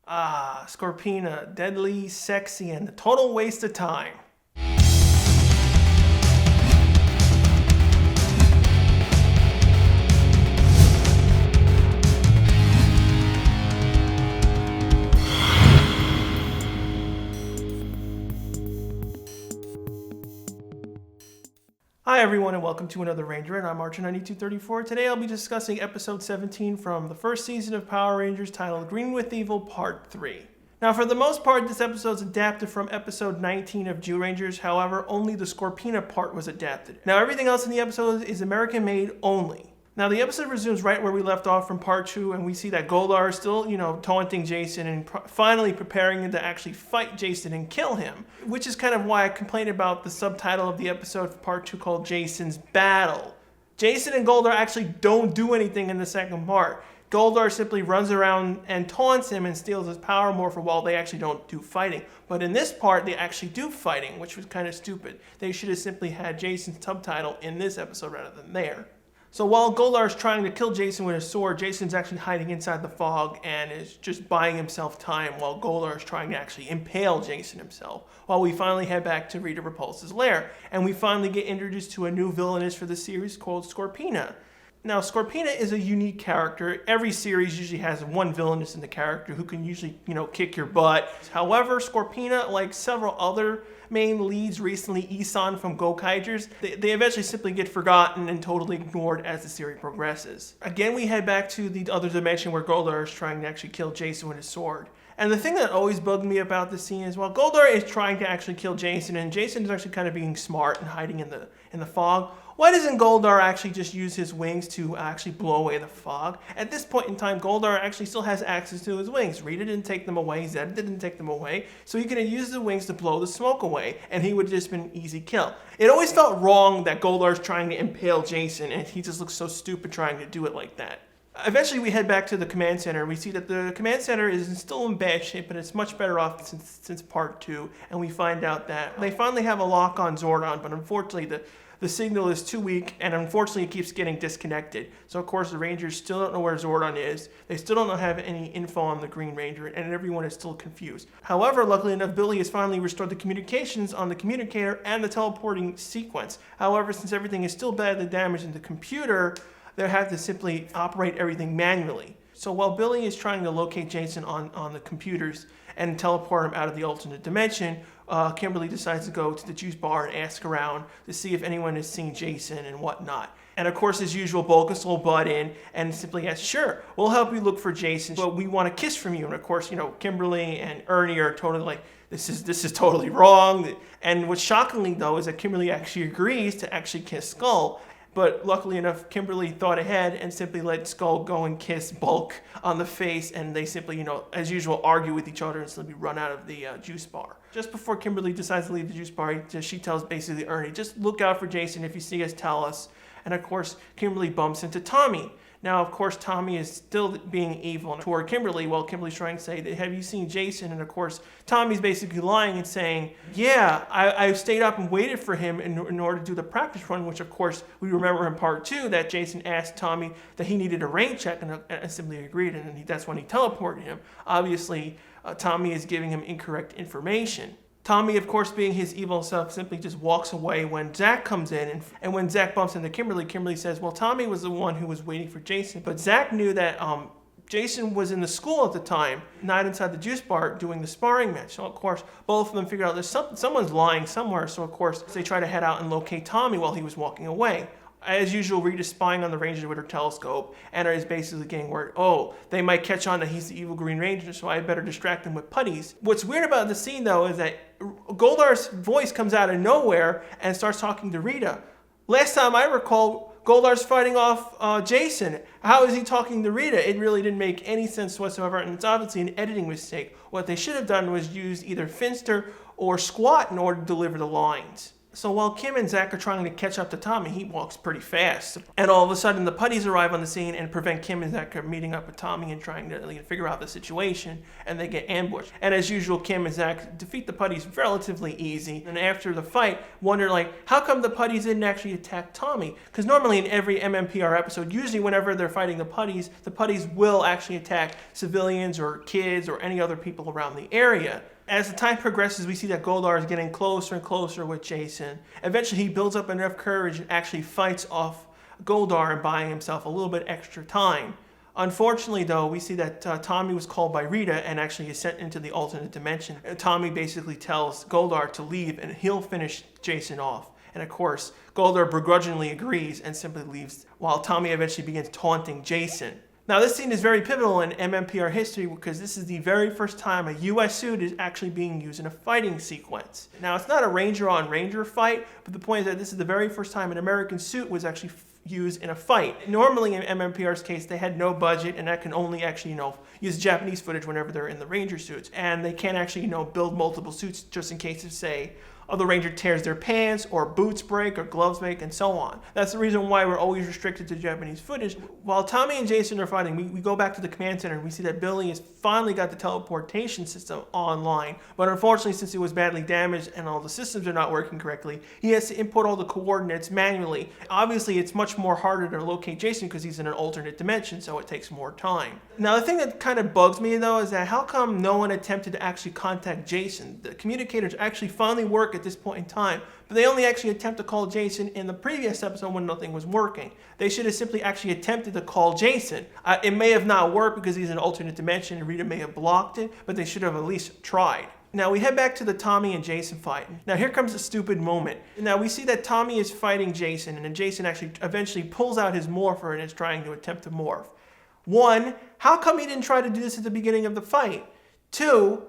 Scorpina, deadly, sexy, and a total waste of time. Hi everyone and welcome to another Ranger, and I'm Archer9234. Today I'll be discussing episode 17 from the first season of Power Rangers titled Green with Evil Part 3. Now for the most part this episode is adapted from episode 19 of Jew Rangers, however only the Scorpina part was adapted. Now everything else in the episode is American made only. Now the episode resumes right where we left off from part 2, and we see that Goldar is still, taunting Jason and finally preparing him to actually fight Jason and kill him. Which is kind of why I complained about the subtitle of the episode for part 2 called Jason's Battle. Jason and Goldar actually don't do anything in the second part. Goldar simply runs around and taunts him and steals his power morpher while they actually don't do fighting. But in this part, they actually do fighting, which was kind of stupid. They should have simply had Jason's subtitle in this episode rather than there. So while Goldar is trying to kill Jason with his sword, Jason's actually hiding inside the fog and is just buying himself time while Goldar is trying to actually impale Jason himself. While we finally head back to Rita Repulsa's lair, and we finally get introduced to a new villainess for the series called Scorpina. Now, Scorpina is a unique character. Every series usually has one villainess in the character who can usually, kick your butt. However, Scorpina, like several other main leads recently, Isan from Gokaigers, they eventually simply get forgotten and totally ignored as the series progresses. Again, we head back to the other dimension where Goldar is trying to actually kill Jason with his sword. And the thing that always bugged me about this scene is while Goldar is trying to actually kill Jason, and Jason is actually kind of being smart and hiding in the fog, why doesn't Goldar actually just use his wings to actually blow away the fog? At this point in time, Goldar actually still has access to his wings. Rita didn't take them away, Zed didn't take them away, so he could have used the wings to blow the smoke away, and he would have just been an easy kill. It always felt wrong that Goldar is trying to impale Jason, and he just looks so stupid trying to do it like that. Eventually we head back to the command center, and we see that the command center is still in bad shape, but it's much better off since part 2, and we find out that they finally have a lock on Zordon, but unfortunately the signal is too weak, and unfortunately it keeps getting disconnected. So of course the Rangers still don't know where Zordon is, they still don't have any info on the Green Ranger, and everyone is still confused. However, luckily enough, Billy has finally restored the communications on the communicator and the teleporting sequence. However, since everything is still badly damaged in the computer, they have to simply operate everything manually. So while Billy is trying to locate Jason on the computers and teleport him out of the alternate dimension, Kimberly decides to go to the juice bar and ask around to see if anyone has seen Jason and whatnot. And of course, as usual, Bulkus will butt in and simply asks, "Sure, we'll help you look for Jason, but we want a kiss from you." And of course, Kimberly and Ernie are totally like, this is totally wrong. And what's shockingly though is that Kimberly actually agrees to actually kiss Skull. But luckily enough, Kimberly thought ahead and simply let Skull go and kiss Bulk on the face, and they simply, as usual, argue with each other and simply run out of the juice bar. Just before Kimberly decides to leave the juice bar, she tells basically Ernie, just look out for Jason. If you see us, tell us. And of course, Kimberly bumps into Tommy. Now, of course, Tommy is still being evil toward Kimberly while Kimberly's trying to say, have you seen Jason? And of course, Tommy's basically lying and saying, yeah, I stayed up and waited for him in order to do the practice run, which of course, we remember in part 2 that Jason asked Tommy that he needed a rain check and simply agreed, and that's when he teleported him. Obviously, Tommy is giving him incorrect information. Tommy, of course, being his evil self, simply just walks away when Zach comes in. And when Zach bumps into Kimberly, Kimberly says, well, Tommy was the one who was waiting for Jason. But Zach knew that Jason was in the school at the time, not inside the juice bar doing the sparring match. So, of course, both of them figure out there's someone's lying somewhere. So, of course, they try to head out and locate Tommy while he was walking away. As usual, Rita's spying on the Rangers with her telescope and is basically getting word, they might catch on that he's the evil Green Ranger, so I better distract them with putties. What's weird about the scene, though, is that Goldar's voice comes out of nowhere and starts talking to Rita. Last time I recall, Goldar's fighting off Jason. How is he talking to Rita? It really didn't make any sense whatsoever, and it's obviously an editing mistake. What they should have done was use either Finster or Squat in order to deliver the lines. So while Kim and Zach are trying to catch up to Tommy, he walks pretty fast. And all of a sudden, the putties arrive on the scene and prevent Kim and Zach from meeting up with Tommy and trying to figure out the situation, and they get ambushed. And as usual, Kim and Zach defeat the putties relatively easy. And after the fight, wonder how come the putties didn't actually attack Tommy? Because normally in every MMPR episode, usually whenever they're fighting the putties will actually attack civilians or kids or any other people around the area. As the time progresses, we see that Goldar is getting closer and closer with Jason. Eventually, he builds up enough courage and actually fights off Goldar and buying himself a little bit extra time. Unfortunately, though, we see that Tommy was called by Rita and actually is sent into the alternate dimension. Tommy basically tells Goldar to leave and he'll finish Jason off. And of course, Goldar begrudgingly agrees and simply leaves, while Tommy eventually begins taunting Jason. Now, this scene is very pivotal in MMPR history because this is the very first time a US suit is actually being used in a fighting sequence. Now, it's not a Ranger on Ranger fight, but the point is that this is the very first time an American suit was actually used in a fight. Normally, in MMPR's case, they had no budget, and that can only actually, use Japanese footage whenever they're in the Ranger suits. And they can't actually, build multiple suits just in case of, say, the Ranger tears their pants, or boots break, or gloves break, and so on. That's the reason why we're always restricted to Japanese footage. While Tommy and Jason are fighting, we go back to the command center and we see that Billy has finally got the teleportation system online. But unfortunately, since it was badly damaged and all the systems are not working correctly, he has to input all the coordinates manually. Obviously, it's much more harder to locate Jason because he's in an alternate dimension, so it takes more time. Now, the thing that kind of bugs me, though, is that how come no one attempted to actually contact Jason? The communicators actually finally work at this point in time, but they only actually attempt to call Jason in the previous episode when nothing was working. They should have simply actually attempted to call Jason. It may have not worked because he's in an alternate dimension and Rita may have blocked it, but they should have at least tried. Now we head back to the Tommy and Jason fight. Now here comes a stupid moment. Now we see that Tommy is fighting Jason, and then Jason actually eventually pulls out his morpher and is trying to attempt to morph. 1, how come he didn't try to do this at the beginning of the fight? 2,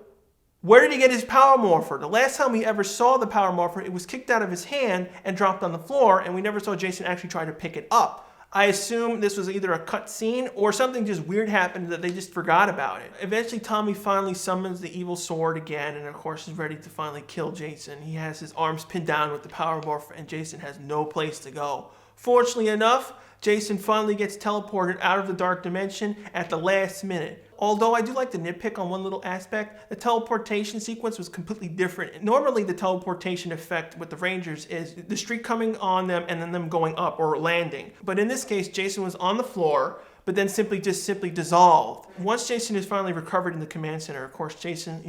where did he get his power morpher? The last time we ever saw the power morpher, it was kicked out of his hand and dropped on the floor, and we never saw Jason actually try to pick it up. I assume this was either a cut scene or something just weird happened that they just forgot about it. Eventually, Tommy finally summons the evil sword again, and of course is ready to finally kill Jason. He has his arms pinned down with the power morpher, and Jason has no place to go. Fortunately enough, Jason finally gets teleported out of the dark dimension at the last minute. Although I do like to nitpick on one little aspect, the teleportation sequence was completely different. Normally the teleportation effect with the Rangers is the streak coming on them and then them going up or landing. But in this case, Jason was on the floor, but then simply dissolved. Once Jason is finally recovered in the command center, of course, Jason,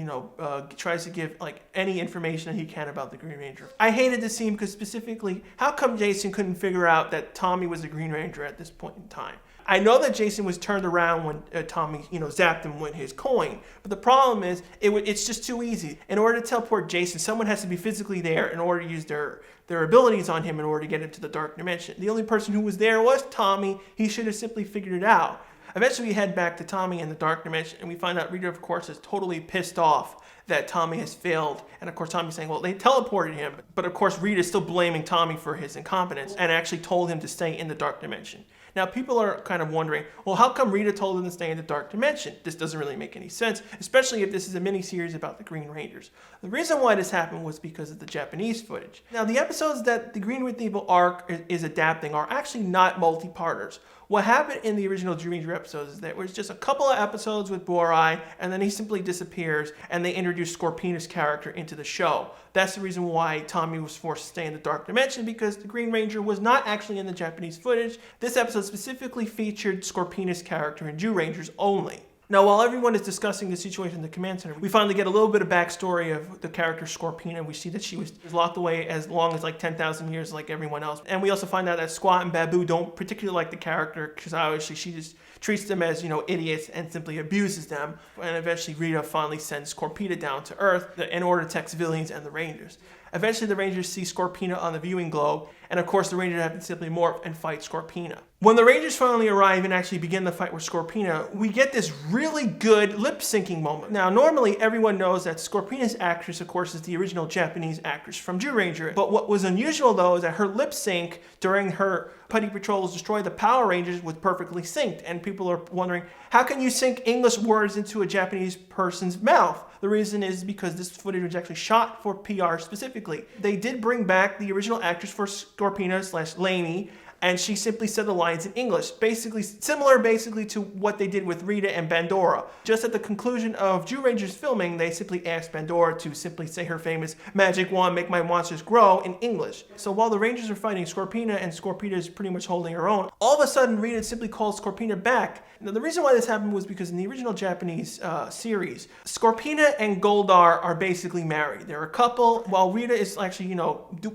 tries to give any information that he can about the Green Ranger. I hated this scene because specifically, how come Jason couldn't figure out that Tommy was the Green Ranger at this point in time? I know that Jason was turned around when Tommy, zapped him with his coin. But the problem is, it's just too easy. In order to teleport Jason, someone has to be physically there in order to use their abilities on him in order to get into the dark dimension. The only person who was there was Tommy. He should have simply figured it out. Eventually, we head back to Tommy in the dark dimension, and we find out Rita, of course, is totally pissed off that Tommy has failed. And of course, Tommy's saying, well, they teleported him. But of course, Rita is still blaming Tommy for his incompetence and actually told him to stay in the dark dimension. Now, people are kind of wondering, well, how come Rita told him to stay in the dark dimension? This doesn't really make any sense, especially if this is a mini-series about the Green Rangers. The reason why this happened was because of the Japanese footage. Now, the episodes that the Green with Evil arc is adapting are actually not multi-parters. What happened in the original Green Ranger episodes is that it was just a couple of episodes with Borai, and then he simply disappears, and they introduce Scorpina's character into the show. That's the reason why Tommy was forced to stay in the dark dimension, because the Green Ranger was not actually in the Japanese footage. This episode specifically featured Scorpina's character and Jew Rangers only. Now, while everyone is discussing the situation in the command center, we finally get a little bit of backstory of the character Scorpina. We see that she was locked away as long as 10,000 years like everyone else. And we also find out that Squat and Babu don't particularly like the character because obviously she just treats them as, idiots and simply abuses them. And eventually Rita finally sends Scorpina down to Earth in order to protect civilians and the Rangers. Eventually the Rangers see Scorpina on the viewing globe, and of course the Rangers have to simply morph and fight Scorpina. When the Rangers finally arrive and actually begin the fight with Scorpina, we get this really good lip-syncing moment. Now, normally everyone knows that Scorpina's actress, of course, is the original Japanese actress from Jew Ranger. But what was unusual, though, is that her lip sync during her Putty Patrols destroy the Power Rangers was perfectly synced, and people are wondering, how can you sync English words into a Japanese person's mouth? The reason is because this footage was actually shot for PR specifically. They did bring back the original actress for Scorpina/Lainey, and she simply said the lines in English, basically similar to what they did with Rita and Bandora. Just at the conclusion of Zyurangers filming, they simply asked Bandora to simply say her famous "Magic Wand, make my monsters grow" in English. So while the Rangers are fighting Scorpina and Scorpina is pretty much holding her own, all of a sudden Rita simply calls Scorpina back. Now the reason why this happened was because in the original Japanese series, Scorpina and Goldar are basically married. They're a couple. While Rita is actually,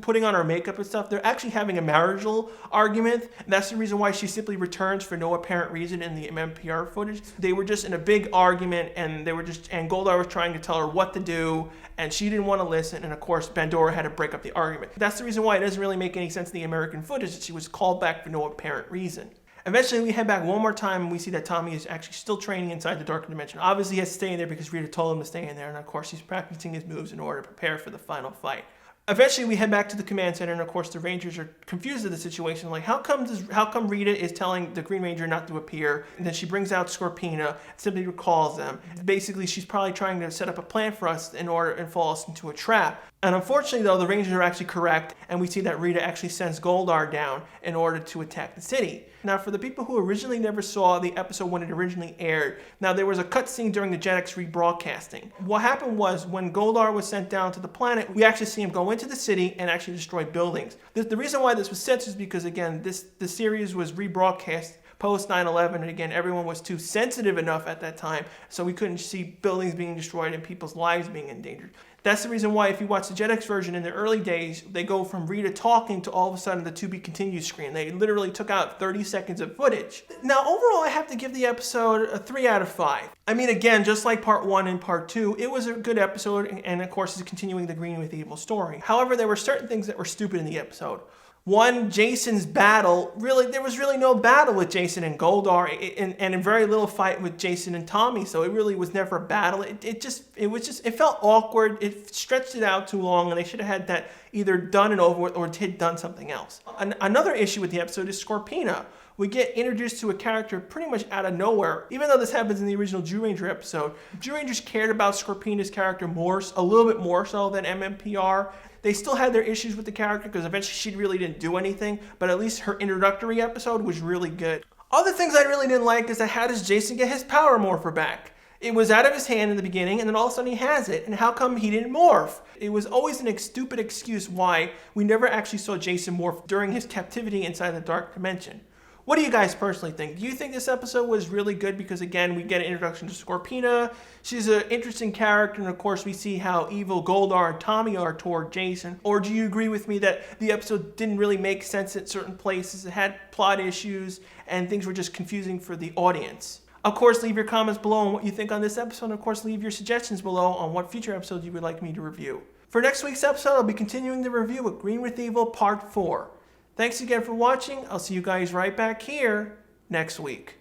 putting on her makeup and stuff, they're actually having a marital argument. And that's the reason why she simply returns for no apparent reason in the MMPR footage. They were just in a big argument, and Goldar was trying to tell her what to do, and she didn't want to listen, and of course Bandora had to break up the argument. That's the reason why it doesn't really make any sense in the American footage that she was called back for no apparent reason. Eventually, we head back one more time, and we see that Tommy is actually still training inside the Dark Dimension. Obviously, he has to stay in there because Rita told him to stay in there, and of course, he's practicing his moves in order to prepare for the final fight. Eventually, we head back to the command center, and of course, the Rangers are confused at the situation. Like, how come Rita is telling the Green Ranger not to appear? And then she brings out Scorpina, simply recalls them. Basically, she's probably trying to set up a plan for us in order and fall us into a trap. And unfortunately, though, the Rangers are actually correct, and we see that Rita actually sends Goldar down in order to attack the city. Now, for the people who originally never saw the episode when it originally aired, now there was a cutscene during the Jetix rebroadcasting. What happened was, when Goldar was sent down to the planet, we actually see him go into the city and actually destroy buildings. The reason why this was censored is because, again, the series was rebroadcast post 9/11, and again, everyone was too sensitive enough at that time, so we couldn't see buildings being destroyed and people's lives being endangered. That's the reason why if you watch the Jetix version in the early days, they go from Rita talking to all of a sudden the to be continued screen. They literally took out 30 seconds of footage. Now, overall, I have to give the episode a 3 out of 5. I mean, again, just like part 1 and part 2, it was a good episode, and of course, it's continuing the Green with Evil story. However, there were certain things that were stupid in the episode. One, Jason's battle, there was really no battle with Jason and Goldar, and very little fight with Jason and Tommy, so it really was never a battle. It felt awkward, it stretched it out too long, and they should have had that either done and over with or done something else. Another issue with the episode is Scorpina. We get introduced to a character pretty much out of nowhere. Even though this happens in the original Zyuranger episode, Zyurangers cared about Scorpina's character a little bit more so than MMPR. They still had their issues with the character because eventually she really didn't do anything, but at least her introductory episode was really good. Other things I really didn't like is that how does Jason get his power morpher back? It was out of his hand in the beginning, and then all of a sudden he has it, and how come he didn't morph? It was always a stupid excuse why we never actually saw Jason morph during his captivity inside the Dark Dimension. What do you guys personally think? Do you think this episode was really good because, again, we get an introduction to Scorpina? She's an interesting character, and of course we see how evil Goldar and Tommy are toward Jason. Or do you agree with me that the episode didn't really make sense at certain places? It had plot issues, and things were just confusing for the audience. Of course, leave your comments below on what you think on this episode, and of course leave your suggestions below on what future episodes you would like me to review. For next week's episode, I'll be continuing the review of Green with Evil Part 4. Thanks again for watching. I'll see you guys right back here next week.